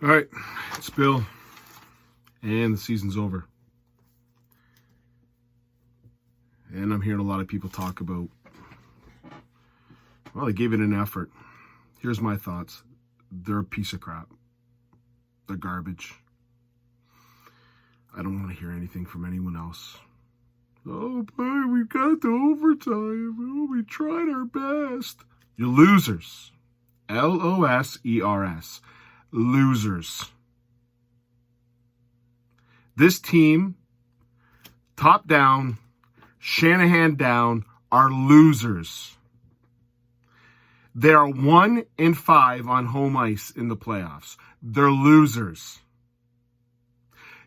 All right, it's Bill, and the season's over. And I'm hearing a lot of people talk about, well, they gave it an effort. Here's my thoughts. They're a piece of crap. They're garbage. I don't want to hear anything from anyone else. Oh, boy, we got the overtime. Oh, we tried our best. You're losers. Losers. Losers. This team, top down, Shanahan down, are losers. They are 1-5 on home ice in the playoffs. They're losers.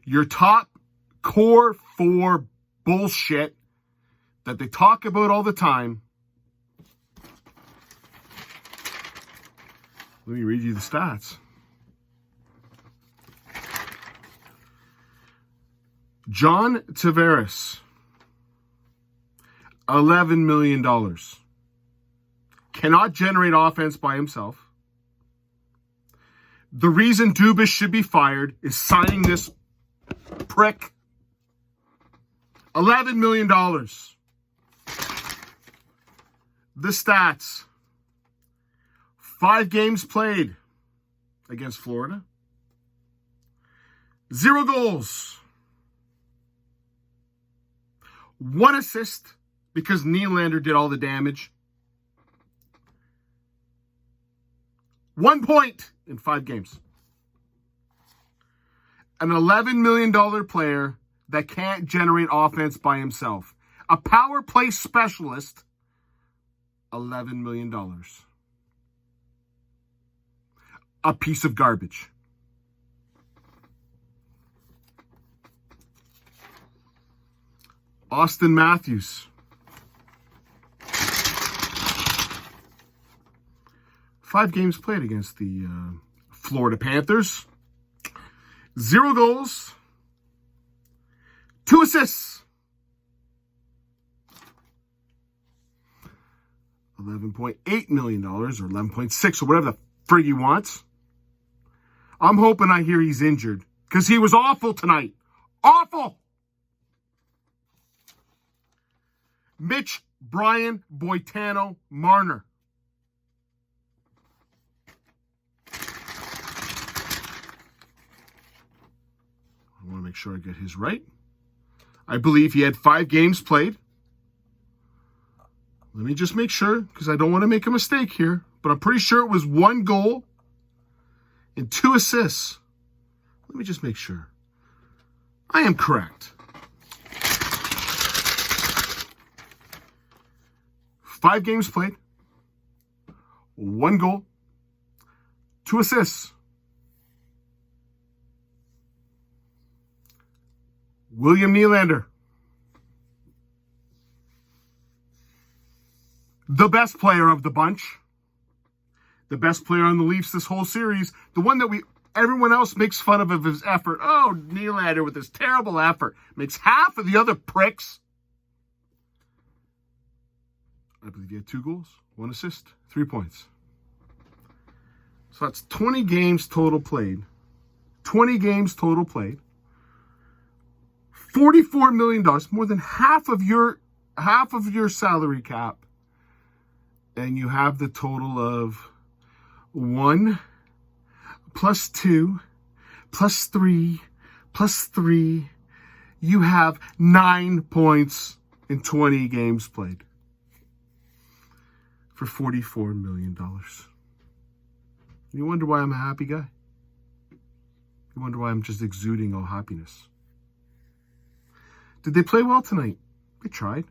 Your top core four bullshit that they talk about all the time. Let me read you the stats. John Tavares, $11 million. Cannot generate offense by himself. The reason Dubas should be fired is signing this prick. $11 million. The stats. 5 games played against Florida. 0 goals. 1 assist because Nylander did all the damage. 1 point in 5 games. An $11 million player that can't generate offense by himself. A power play specialist, $11 million. A piece of garbage. Austin Matthews. 5 games played against the Florida Panthers. 0 goals. 2 assists. $11.8 million or 11.6 or whatever the frig he wants. I'm hoping I hear he's injured because he was awful tonight. Awful. Mitch, Brian, Boitano, Marner. I want to make sure I get his right. I believe he had 5 games played. Let me just make sure, because I don't want to make a mistake here. But I'm pretty sure it was 1 goal and 2 assists. Let me just make sure. I am correct. 5 games played. 1 goal. 2 assists. William Nylander. The best player of the bunch. The best player on the Leafs this whole series. The one that everyone else makes fun of his effort. Oh, Nylander with his terrible effort. Makes half of the other pricks. I believe he had 2 goals, 1 assist, 3 points. So that's 20 games total played. 20 games total played. $44 million, more than half of your salary cap. And you have the total of 1 plus 2 plus 3 plus 3. You have 9 points in 20 games played for $44 million. You wonder why I'm a happy guy? You wonder why I'm just exuding all happiness? Did they play well tonight? They tried.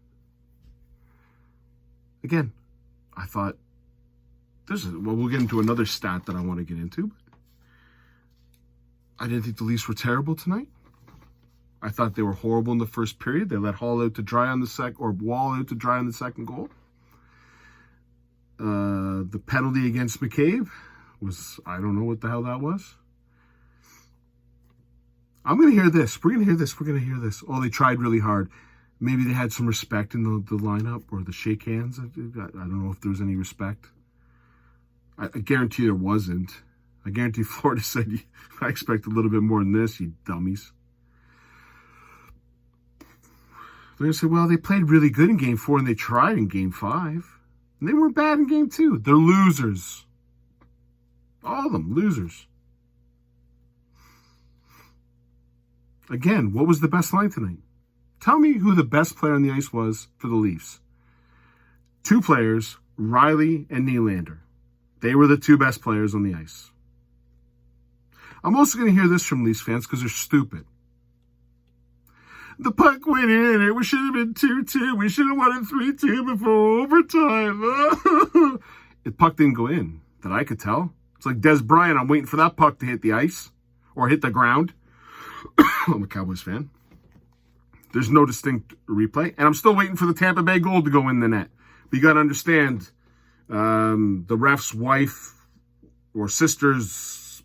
Again, I thought, we'll get into another stat that I want to get into. But I didn't think the Leafs were terrible tonight. I thought they were horrible in the first period. They let Hall out to dry on the Wall out to dry on the second goal. The penalty against McCabe was, I don't know what the hell that was. I'm going to hear this. We're going to hear this. We're going to hear this. Oh, they tried really hard. Maybe they had some respect in the lineup or the shake hands. I don't know if there was any respect. I guarantee there wasn't. I guarantee Florida said, I expect a little bit more than this, you dummies. They're going to say, well, they played really good in Game 4 and they tried in Game 5. And they weren't bad in Game 2. They're losers. All of them, losers. Again, what was the best line tonight? Tell me who the best player on the ice was for the Leafs. 2 players, Riley and Nylander. They were the 2 best players on the ice. I'm also going to hear this from Leafs fans because they're stupid. The puck went in. It should have been 2-2. We should have won it 3-2 before overtime. The puck didn't go in that I could tell. It's like Des Bryant. I'm waiting for that puck to hit the ice or hit the ground. I'm a Cowboys fan. There's no distinct replay. And I'm still waiting for the Tampa Bay goal to go in the net. But you got to understand, the ref's wife or sister's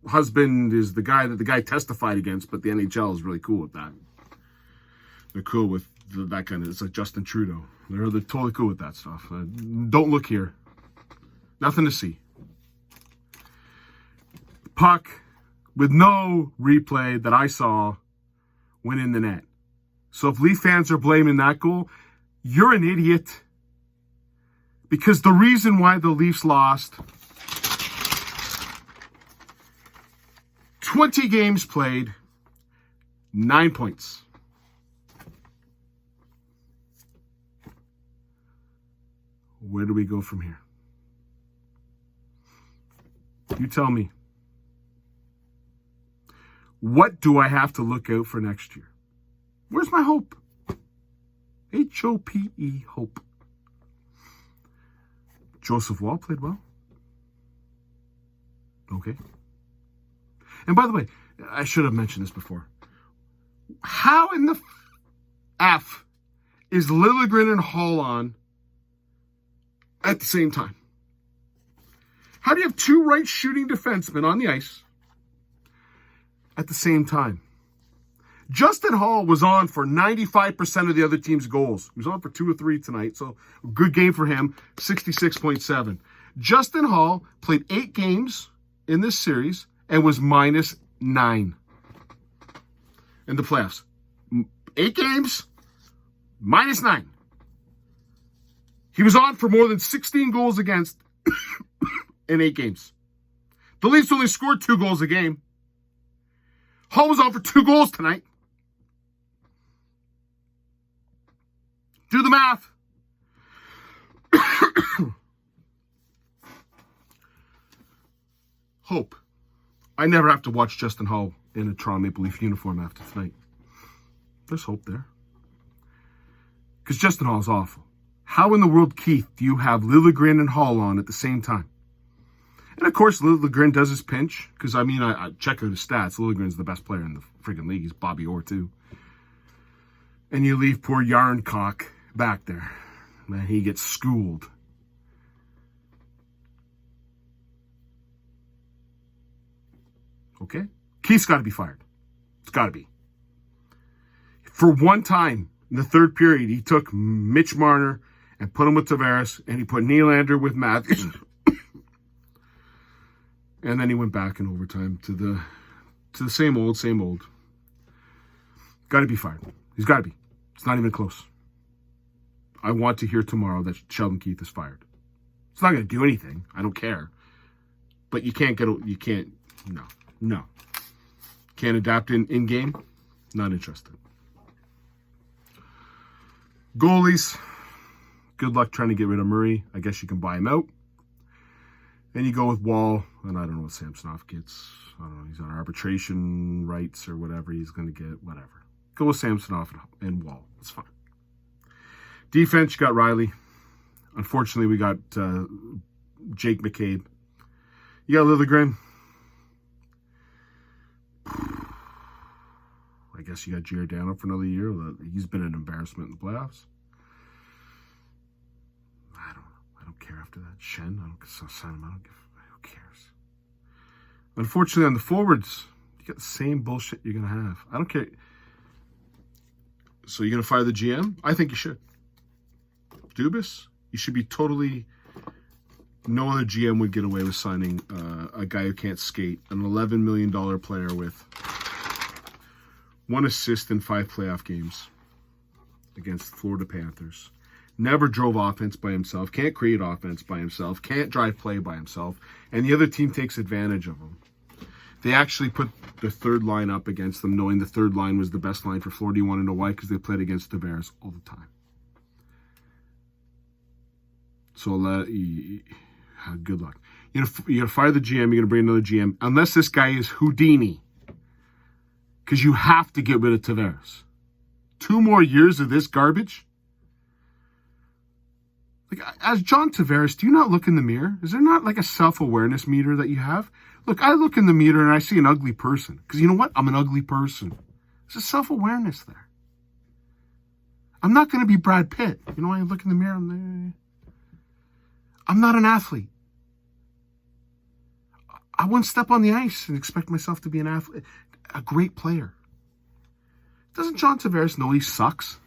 husband is the guy that the guy testified against, but the NHL is really cool with that. They're cool with that kind of, it's like Justin Trudeau. They're totally cool with that stuff. Don't look here. Nothing to see. Puck, with no replay that I saw, went in the net. So if Leaf fans are blaming that goal, you're an idiot. Because the reason why the Leafs lost, 20 games played, 9 points. Where do we go from here? You tell me. What do I have to look out for next year? Where's my hope? H-O-P-E, hope. Joseph Wall played well. Okay. And by the way, I should have mentioned this before. How in the F is Liljegren and Hall on at the same time? How do you have 2 right shooting defensemen on the ice at the same time? Justin Hall was on for 95% of the other team's goals. He was on for 2 or 3 tonight, so good game for him, 66.7. Justin Hall played 8 games in this series and was -9 in the playoffs. 8 games, -9. He was on for more than 16 goals against in 8 games. The Leafs only scored 2 goals a game. Hall was on for 2 goals tonight. Do the math. Hope. I never have to watch Justin Hall in a Toronto Maple Leaf uniform after tonight. There's hope there. Because Justin Hall is awful. How in the world, Keith, do you have Liljegren and Hall on at the same time? And of course, Liljegren does his pinch. Because, I mean, I check out his stats. Liljegren's the best player in the freaking league. He's Bobby Orr, too. And you leave poor Yarncock back there. Man, he gets schooled. Okay? Keith's got to be fired. It's got to be. For one time in the third period, he took Mitch Marner and put him with Tavares, and he put Nylander with Matthews. And then he went back in overtime to the same old. Got to be fired. He's got to be. It's not even close. I want to hear tomorrow that Sheldon Keith is fired. It's not going to do anything. I don't care. But you can't no. Can't adapt in game? Not interested. Goalies. Good luck trying to get rid of Murray. I guess you can buy him out. And you go with Wall, and I don't know what Samsonov gets. I don't know, he's on arbitration rights or whatever he's going to get, whatever. Go with Samsonov and Wall. It's fine. Defense, you got Riley. Unfortunately, we got Jake McCabe. You got Liljegren. I guess you got Giordano for another year. He's been an embarrassment in the playoffs. I don't care after that. Shen, I don't sign him. Who cares? Unfortunately, on the forwards, you got the same bullshit you're going to have. I don't care. So you're going to fire the GM? I think you should. Dubas, you should be totally No other GM would get away with signing a guy who can't skate, an $11 million player with 1 assist in 5 playoff games against Florida Panthers. Never drove offense by himself, can't create offense by himself, can't drive play by himself, and the other team takes advantage of him. They actually put the third line up against them, knowing the third line was the best line for Florida. You want to know why? Because they played against Tavares all the time. So good luck. You're going to fire the GM. You're going to bring another GM. Unless this guy is Houdini. Because you have to get rid of Tavares. 2 more years of this garbage? Like, as John Tavares, do you not look in the mirror? Is there not like a self-awareness meter that you have? Look, I look in the mirror and I see an ugly person. Because you know what? I'm an ugly person. There's a self-awareness there. I'm not going to be Brad Pitt. You know, I look in the mirror and I'm not an athlete. I wouldn't step on the ice and expect myself to be an athlete, a great player. Doesn't John Tavares know he sucks?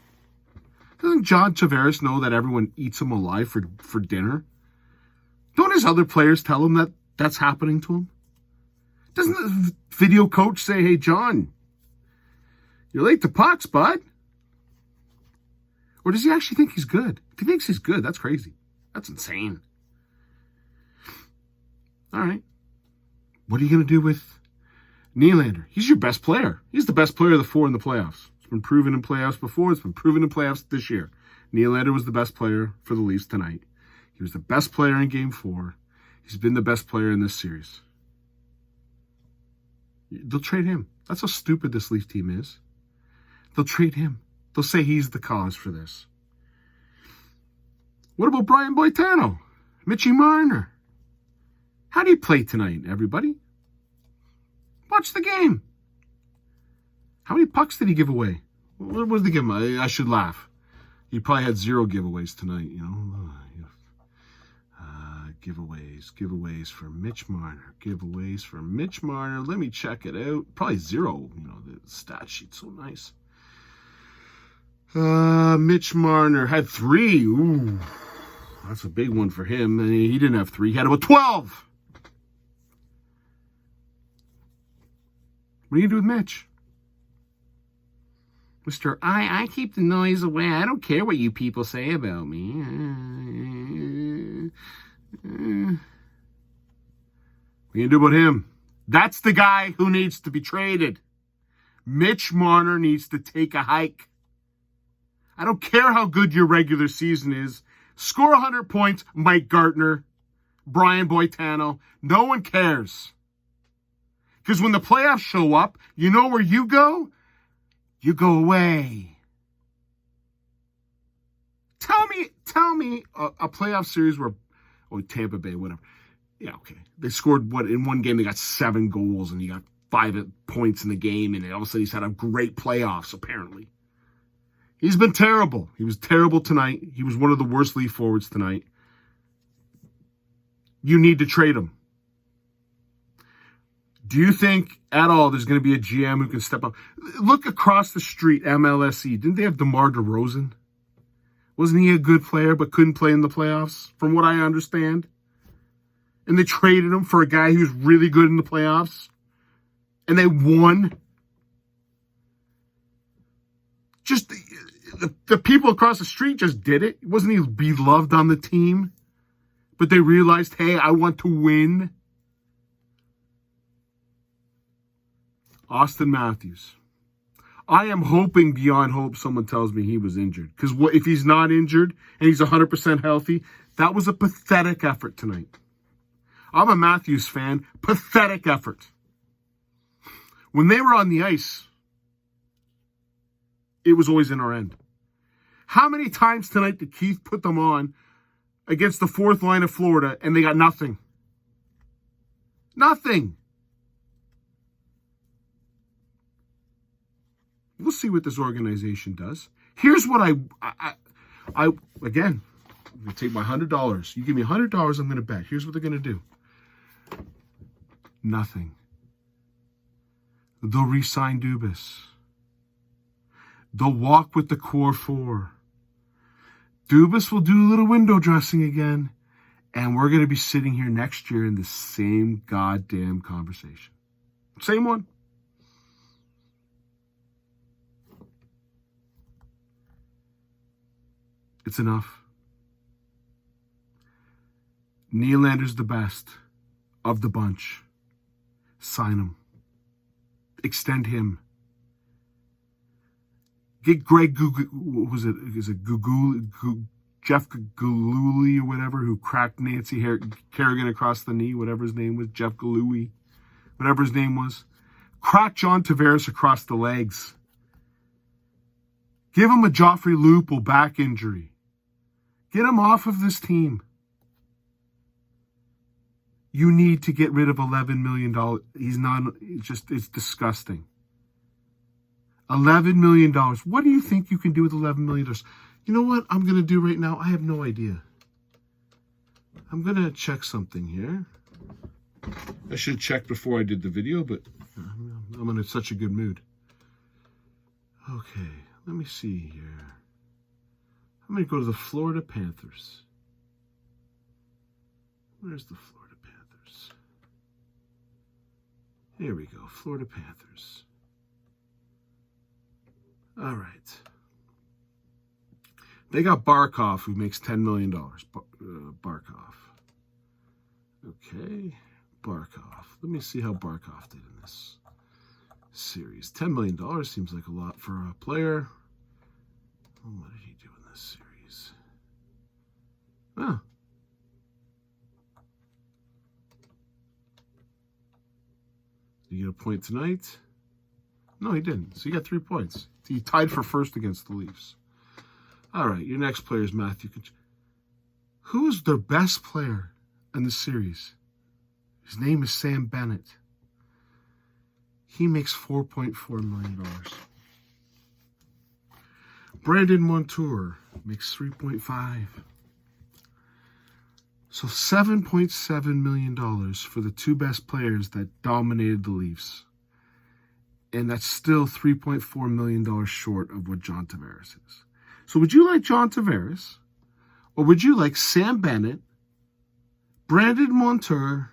Doesn't John Tavares know that everyone eats him alive for dinner? Don't his other players tell him that that's happening to him? Doesn't the video coach say, hey, John, you're late to pucks, bud? Or does he actually think he's good? If he thinks he's good, that's crazy. That's insane. All right. What are you going to do with Nylander? He's your best player. He's the best player of the 4 in the playoffs. It's been proven in playoffs before. It's been proven in playoffs this year. Nylander was the best player for the Leafs tonight. He was the best player in Game 4. He's been the best player in this series. They'll trade him. That's how stupid this Leaf team is. They'll trade him. They'll say he's the cause for this. What about Brian Boitano? Mitchie Marner? How do you play tonight, everybody? Watch the game. How many pucks did he give away? What was the give him? I should laugh. He probably had 0 giveaways tonight, you know. Giveaways for Mitch Marner. Giveaways for Mitch Marner. Let me check it out. Probably 0. You know, the stat sheet's so nice. Mitch Marner had 3. Ooh, that's a big one for him. And he didn't have 3. He had about 12. What are you going to do with Mitch? Mr. I keep the noise away. I don't care what you people say about me. What are you going to do about him? That's the guy who needs to be traded. Mitch Marner needs to take a hike. I don't care how good your regular season is. Score 100 points, Mike Gartner, Brian Boitano. No one cares. Because when the playoffs show up, you know where you go? You go away. Tell me a playoff series where, Tampa Bay, whatever. Yeah, okay. They scored, in one game they got 7 goals and you got 5 points in the game and all of a sudden he's had a great playoffs, apparently. He's been terrible. He was terrible tonight. He was one of the worst Leaf forwards tonight. You need to trade him. Do you think at all there's going to be a GM who can step up? Look across the street, MLSE. Didn't they have DeMar DeRozan? Wasn't he a good player but couldn't play in the playoffs, from what I understand? And they traded him for a guy who's really good in the playoffs. And they won. Just the people across the street just did it. Wasn't he beloved on the team? But they realized, hey, I want to win. Austin Matthews. I am hoping beyond hope someone tells me he was injured. Because if he's not injured and he's 100% healthy, that was a pathetic effort tonight. I'm a Matthews fan. Pathetic effort. When they were on the ice, it was always in our end. How many times tonight did Keith put them on against the 4th line of Florida and they got nothing? Nothing. We'll see what this organization does. Here's what I again, I'm going to take my $100. You give me $100, I'm going to bet. Here's what they're going to do. Nothing. They'll re-sign Dubas. They'll walk with the core 4. Dubas will do a little window dressing again. And we're going to be sitting here next year in the same goddamn conversation. Same one. It's enough. Nylander's the best of the bunch. Sign him. Extend him. Get Greg Jeff Gillooly or whatever, who cracked Nancy Kerrigan across the knee, whatever his name was, Jeff Gillooly, whatever his name was. Crack John Tavares across the legs. Give him a Joffrey Lupul back injury. Get him off of this team. You need to get rid of $11 million. It's disgusting. $11 million. What do you think you can do with $11 million? You know what I'm going to do right now? I have no idea. I'm going to check something here. I should have checked before I did the video, but I'm in such a good mood. Okay, let me see here. I'm going to go to the Florida Panthers. Where's the Florida Panthers? Here we go, Florida Panthers. All right. They got Barkov, who makes $10 million. Barkov. Okay. Barkov. Let me see how Barkov did in this series. $10 million seems like a lot for a player. Oh, what did he do in this series? Oh. Did he get a point tonight? No, he didn't. So he got 3 points. He tied for first against the Leafs. All right, your next player is Matthew. Who is their best player in the series? His name is Sam Bennett. He makes $4.4 million. Brandon Montour makes $3.5. So $7.7 million for the two best players that dominated the Leafs. And that's still $3.4 million short of what John Tavares is. So would you like John Tavares? Or would you like Sam Bennett, Brandon Montour,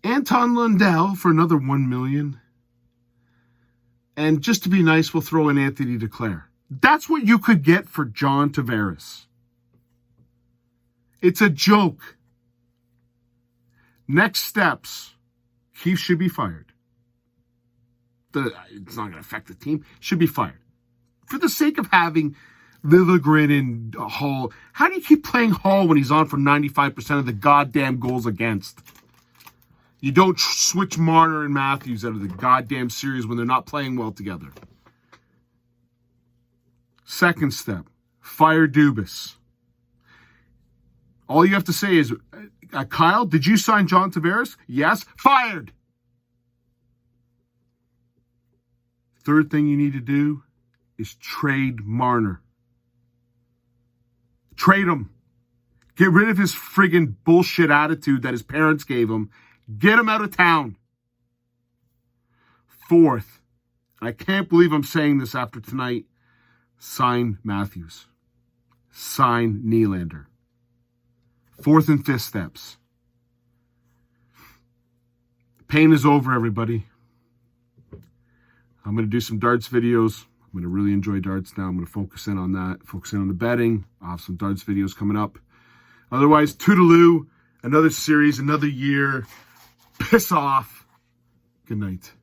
Anton Lundell for another $1 million? And just to be nice, we'll throw in Anthony Duclair. That's what you could get for John Tavares. It's a joke. Next steps. Keith should be fired. It's not going to affect the team. Should be fired. For the sake of having Liljegren and Hall. How do you keep playing Hall when he's on for 95% of the goddamn goals against? You don't switch Marner and Matthews out of the goddamn series when they're not playing well together. Second step. Fire Dubas. All you have to say is, Kyle, did you sign John Tavares? Yes. Fired. Third thing you need to do is trade Marner. Trade him. Get rid of his friggin' bullshit attitude that his parents gave him. Get him out of town. Fourth, I can't believe I'm saying this after tonight, sign Matthews. Sign Nylander. Fourth and fifth steps. Pain is over, everybody. I'm going to do some darts videos. I'm going to really enjoy darts now. I'm going to focus in on that. Focus in on the betting. I'll have some darts videos coming up. Otherwise, toodaloo. Another series, another year. Piss off. Good night.